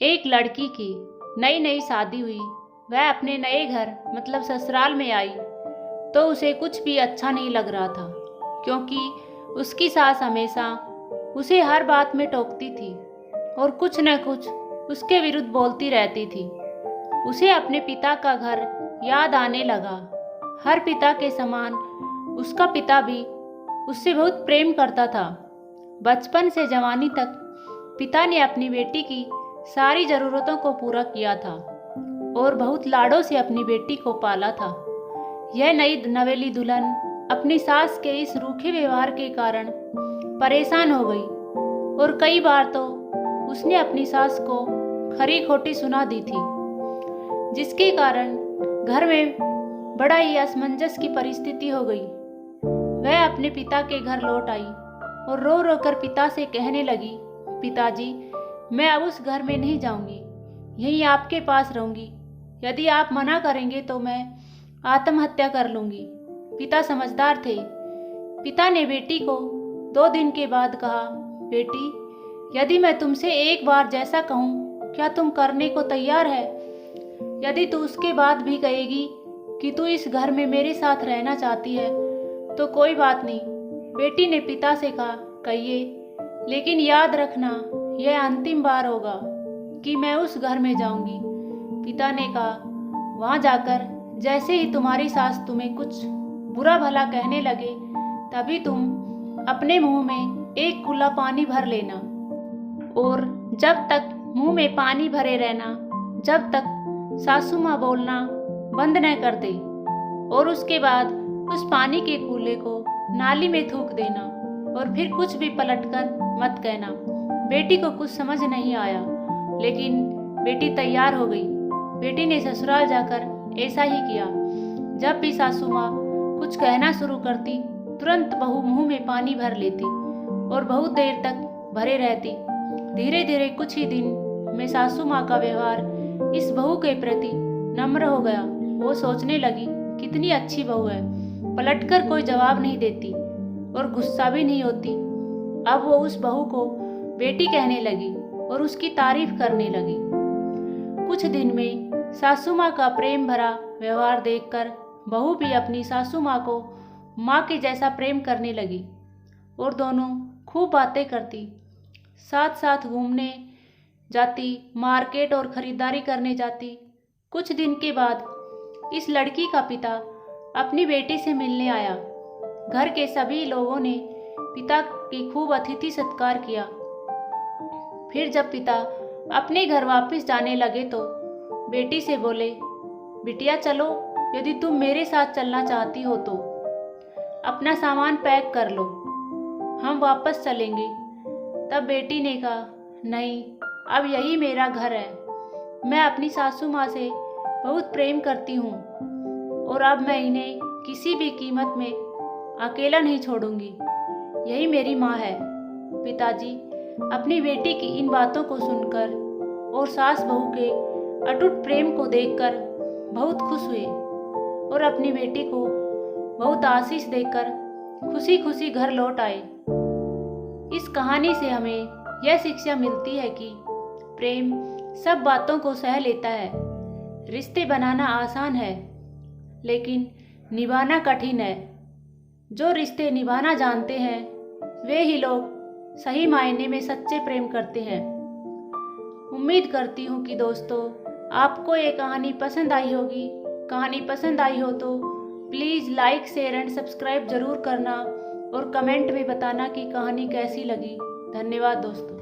एक लड़की की नई नई शादी हुई। वह अपने नए घर मतलब ससुराल में आई तो उसे कुछ भी अच्छा नहीं लग रहा था, क्योंकि उसकी सास हमेशा उसे हर बात में टोकती थी और कुछ न कुछ उसके विरुद्ध बोलती रहती थी। उसे अपने पिता का घर याद आने लगा। हर पिता के समान उसका पिता भी उससे बहुत प्रेम करता था। बचपन से जवानी तक पिता ने अपनी बेटी की सारी ज़रूरतों को पूरा किया था और बहुत लाडों से अपनी बेटी को पाला था। यह नई नवेली दुल्हन अपनी सास के इस रूखे व्यवहार के कारण परेशान हो गई और कई बार तो उसने अपनी सास को खरी खोटी सुना दी थी, जिसके कारण घर में बड़ा ही असमंजस की परिस्थिति हो गई। वह अपने पिता के घर लौट आई और रो रो कर पिता से कहने लगी, पिताजी, मैं अब उस घर में नहीं जाऊंगी, यहीं आपके पास रहूंगी। यदि आप मना करेंगे तो मैं आत्महत्या कर लूंगी। पिता समझदार थे। पिता ने बेटी को 2 दिन के बाद कहा, बेटी, यदि मैं तुमसे एक बार जैसा कहूँ, क्या तुम करने को तैयार है? यदि तू उसके बाद भी कहेगी कि तू इस घर में मेरे साथ रहना चाहती है तो कोई बात नहीं। बेटी ने पिता से कहा, कहिए, लेकिन याद रखना, यह अंतिम बार होगा कि मैं उस घर में जाऊंगी। पिता ने कहा, वहां जाकर जैसे ही तुम्हारी सास तुम्हें कुछ बुरा भला कहने लगे, तभी तुम अपने मुंह में एक कुल्ला पानी भर लेना और जब तक मुंह में पानी भरे रहना, जब तक सासू माँ बोलना बंद न कर दे, और उसके बाद उस पानी के कूले को नाली में थूक देना और फिर कुछ भी पलटकर मत कहना। बेटी को कुछ समझ नहीं आया, लेकिन बेटी तैयार हो गई। बेटी ने ससुराल जाकर ऐसा ही किया। जब भी सासू माँ कुछ कहना शुरू करती, तुरंत बहू मुंह में पानी भर लेती और बहुत देर तक भरे रहती। धीरे धीरे कुछ ही दिन में सासू माँ का व्यवहार इस बहू के प्रति नम्र हो गया। वो सोचने लगी, कितनी अच्छी बहू है, पलटकर कोई जवाब नहीं देती और गुस्सा भी नहीं होती। अब वो उस बहू को बेटी कहने लगी और उसकी तारीफ करने लगी। कुछ दिन में सासू माँ का प्रेम भरा व्यवहार देखकर बहू भी अपनी सासू माँ को माँ के जैसा प्रेम करने लगी और दोनों खूब बातें करती, साथ साथ घूमने जाती, मार्केट और खरीदारी करने जाती। कुछ दिन के बाद इस लड़की का पिता अपनी बेटी से मिलने आया। घर के सभी लोगों ने पिता की खूब अतिथि सत्कार किया। फिर जब पिता अपने घर वापस जाने लगे तो बेटी से बोले, बिटिया चलो, यदि तुम मेरे साथ चलना चाहती हो तो अपना सामान पैक कर लो, हम वापस चलेंगे। तब बेटी ने कहा, नहीं, अब यही मेरा घर है। मैं अपनी सासू माँ से बहुत प्रेम करती हूँ और अब मैं इन्हें किसी भी कीमत में अकेला नहीं छोड़ूंगी। यही मेरी माँ है। पिताजी अपनी बेटी की इन बातों को सुनकर और सास बहू के अटूट प्रेम को देखकर बहुत खुश हुए और अपनी बेटी को बहुत आशीष देकर खुशी खुशी घर लौट आए। इस कहानी से हमें यह शिक्षा मिलती है कि प्रेम सब बातों को सह लेता है। रिश्ते बनाना आसान है, लेकिन निभाना कठिन है। जो रिश्ते निभाना जानते हैं वे ही लोग सही मायने में सच्चे प्रेम करते हैं। उम्मीद करती हूँ कि दोस्तों आपको ये कहानी पसंद आई होगी। कहानी पसंद आई हो तो please like, share and subscribe जरूर करना और कमेंट में बताना कि कहानी कैसी लगी। धन्यवाद दोस्तों।